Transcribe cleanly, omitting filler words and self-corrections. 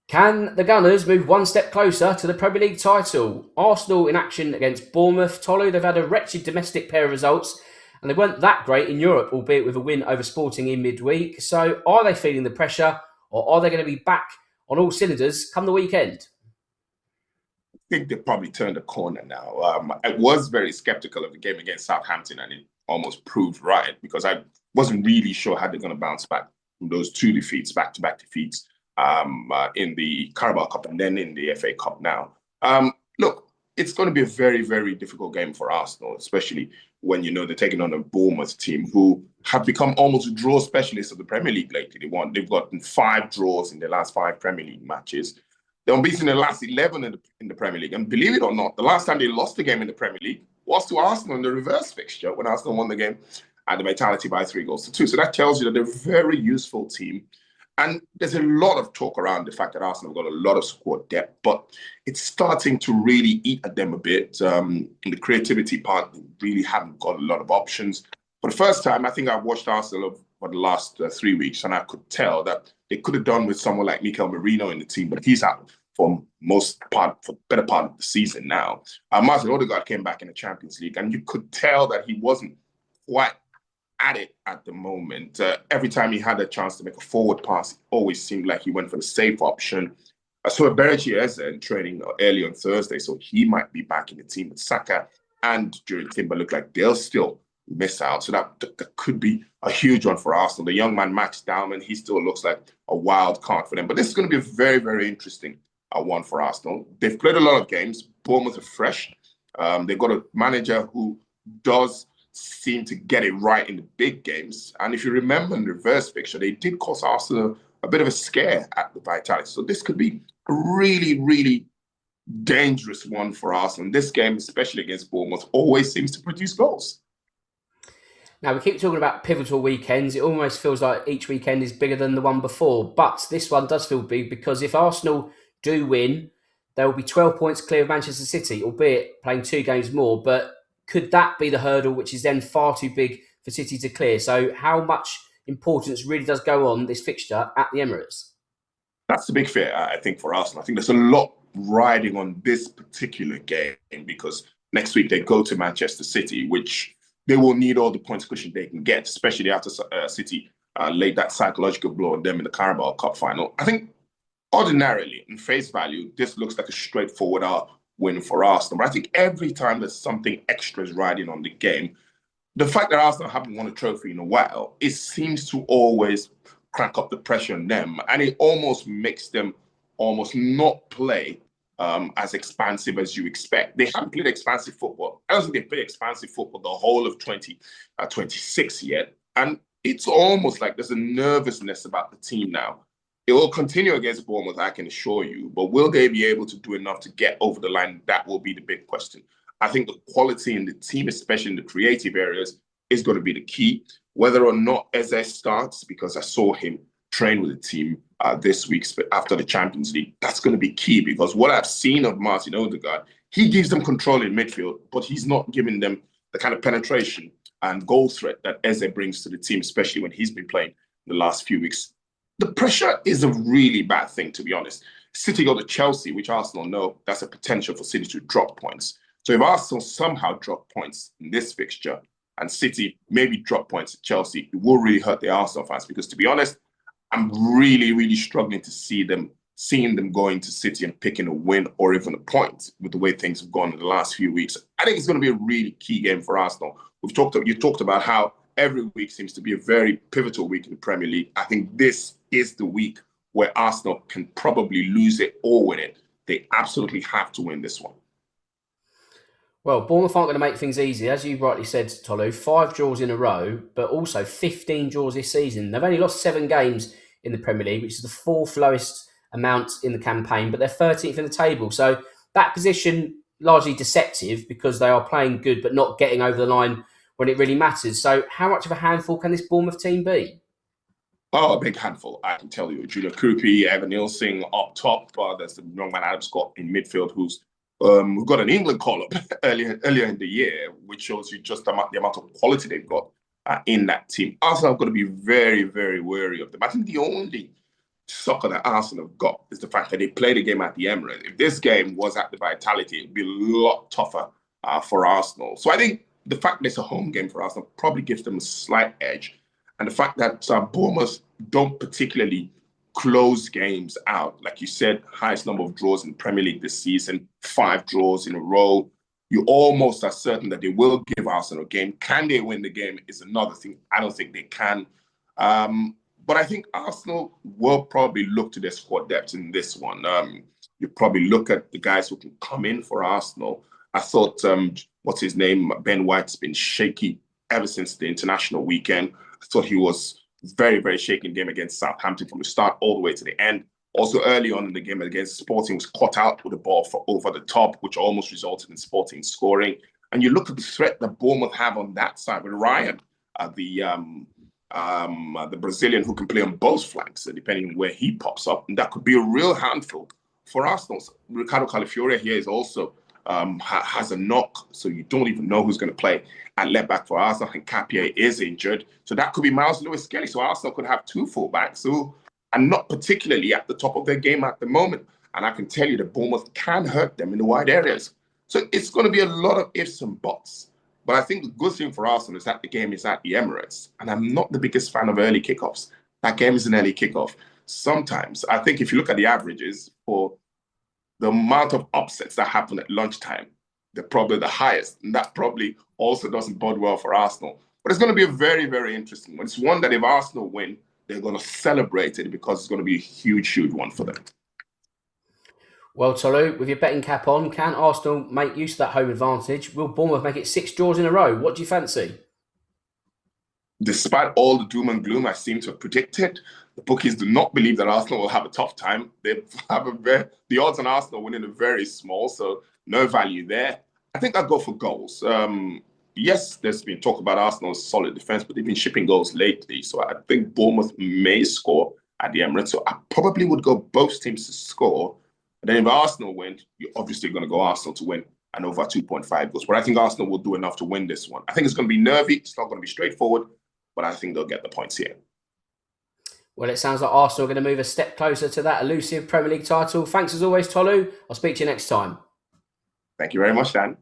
Can the Gunners move one step closer to the Premier League title? Arsenal in action against Bournemouth. Tolu, they've had a wretched domestic pair of results and they weren't that great in Europe, albeit with a win over Sporting in midweek. So are they feeling the pressure or are they going to be back on all cylinders come the weekend? Think they probably turned a corner now. I was very skeptical of the game against Southampton, and it almost proved right because I wasn't really sure how they're going to bounce back from those two defeats, back-to-back defeats in the Carabao Cup and then in the FA Cup now. Look, it's going to be a very, very difficult game for Arsenal, especially when you know they're taking on a Bournemouth team who have become almost draw specialists of the Premier League lately. They've gotten 5 draws in their last 5 Premier League matches. They're unbeaten in the last 11 in the Premier League. And believe it or not, the last time they lost the game in the Premier League was to Arsenal in the reverse fixture when Arsenal won the game at the Vitality by 3-2. So that tells you that they're a very useful team. And there's a lot of talk around the fact that Arsenal have got a lot of squad depth, but it's starting to really eat at them a bit. In the creativity part, they really haven't got a lot of options. For the first time, I think I've watched Arsenal for the last 3 weeks, and I could tell that they could have done with someone like Mikel Merino in the team, but he's out for better part of the season now. Martin Odegaard came back in the Champions League, and you could tell that he wasn't quite at it at the moment. Every time he had a chance to make a forward pass, it always seemed like he went for the safe option. I saw Berge Eze in training early on Thursday, so he might be back in the team with Saka and Julian Timber look like they'll still miss out. So that could be a huge one for Arsenal. The young man, Max Dowman, he still looks like a wild card for them. But this is going to be a very, very interesting one for Arsenal. They've played a lot of games. Bournemouth are fresh. They've got a manager who does seem to get it right in the big games. And if you remember in the reverse fixture, they did cause Arsenal a bit of a scare at the Vitality. So this could be a really, really dangerous one for Arsenal. This game, especially against Bournemouth, always seems to produce goals. Now, we keep talking about pivotal weekends. It almost feels like each weekend is bigger than the one before. But this one does feel big because if Arsenal do win, they will be 12 points clear of Manchester City, albeit playing 2 games more. But could that be the hurdle, which is then far too big for City to clear? So how much importance really does go on this fixture at the Emirates? That's the big fear, I think, for Arsenal. I think there's a lot riding on this particular game because next week they go to Manchester City, which they will need all the points cushion they can get, especially after City laid that psychological blow on them in the Carabao Cup final. I think ordinarily, in face value, this looks like a straightforward win for Arsenal. But I think every time there's something extra is riding on the game, the fact that Arsenal haven't won a trophy in a while, it seems to always crank up the pressure on them. And it almost makes them almost not play as expansive as you expect. They haven't played expansive football. I don't think they've played expansive football the whole of 2026 yet. And it's almost like there's a nervousness about the team now. It will continue against Bournemouth, I can assure you, but will they be able to do enough to get over the line? That will be the big question. I think the quality in the team, especially in the creative areas, is going to be the key. Whether or not Eze starts, because I saw him train with the team this week after the Champions League, that's going to be key because what I've seen of Martin Odegaard, he gives them control in midfield, but he's not giving them the kind of penetration and goal threat that Eze brings to the team, especially when he's been playing the last few weeks. The pressure is a really bad thing, to be honest. City go to Chelsea, which Arsenal know that's a potential for City to drop points. So if Arsenal somehow drop points in this fixture and City maybe drop points at Chelsea, it will really hurt the Arsenal fans because, to be honest, I'm really, really struggling to seeing them going to City and picking a win or even a point with the way things have gone in the last few weeks. I think it's going to be a really key game for Arsenal. You talked about how every week seems to be a very pivotal week in the Premier League. I think this is the week where Arsenal can probably lose it or win it. They absolutely have to win this one. Well, Bournemouth aren't going to make things easy. As you rightly said, Tolu, 5 draws in a row, but also 15 draws this season. They've only lost 7 games in the Premier League, which is the 4th lowest amount in the campaign, but they're 13th in the table. So that position, largely deceptive because they are playing good, but not getting over the line when it really matters. So how much of a handful can this Bournemouth team be? Oh, a big handful, I can tell you. Julia Krupi, Evan Nielsen up top. There's the young man Adam Scott in midfield who's got an England call-up earlier in the year, which shows you just the amount of quality they've got in that team. Arsenal have got to be very, very wary of them. I think the only soccer that Arsenal have got is the fact that they play the game at the Emirates. If this game was at the Vitality, it'd be a lot tougher for Arsenal. So I think the fact that it's a home game for Arsenal probably gives them a slight edge. And the fact that Bournemouth don't particularly close games out, like you said, highest number of draws in the Premier League this season, 5 draws in a row. You almost are certain that they will give Arsenal a game. Can they win the game is another thing. I don't think they can. But I think Arsenal will probably look to their squad depth in this one. You probably look at the guys who can come in for Arsenal. I thought, what's his name? Ben White's been shaky ever since the international weekend. I thought he was very, very shaky in the game against Southampton from the start all the way to the end. Also, early on in the game against Sporting, was caught out with the ball for over the top, which almost resulted in Sporting scoring. And you look at the threat that Bournemouth have on that side with Ryan, the Brazilian who can play on both flanks, depending on where he pops up. And that could be a real handful for Arsenal. Ricardo Calafiore here is also has a knock, so you don't even know who's going to play at left back for Arsenal. And Capia is injured, so that could be Miles Lewis-Skelly. So Arsenal could have 2 fullbacks who are not particularly at the top of their game at the moment. And I can tell you that Bournemouth can hurt them in the wide areas. So it's going to be a lot of ifs and buts. But I think the good thing for Arsenal is that the game is at the Emirates. And I'm not the biggest fan of early kickoffs. That game is an early kickoff. Sometimes, I think if you look at the averages for the amount of upsets that happen at lunchtime, they're probably the highest. And that probably also doesn't bode well for Arsenal. But it's going to be a very, very interesting one. It's one that if Arsenal win, they're going to celebrate it because it's going to be a huge, huge one for them. Well, Tolu, with your betting cap on, can Arsenal make use of that home advantage? Will Bournemouth make it 6 draws in a row? What do you fancy? Despite all the doom and gloom I seem to have predicted, the bookies do not believe that Arsenal will have a tough time. They have the odds on Arsenal winning are very small, so no value there. I think I'll go for goals. Yes, there's been talk about Arsenal's solid defense, but they've been shipping goals lately. So I think Bournemouth may score at the Emirates. So I probably would go both teams to score. And then if Arsenal win, you're obviously going to go Arsenal to win and over 2.5 goals. But I think Arsenal will do enough to win this one. I think it's going to be nervy. It's not going to be straightforward, but I think they'll get the points here. Well, it sounds like Arsenal are going to move a step closer to that elusive Premier League title. Thanks as always, Tolu. I'll speak to you next time. Thank you very much, Dan.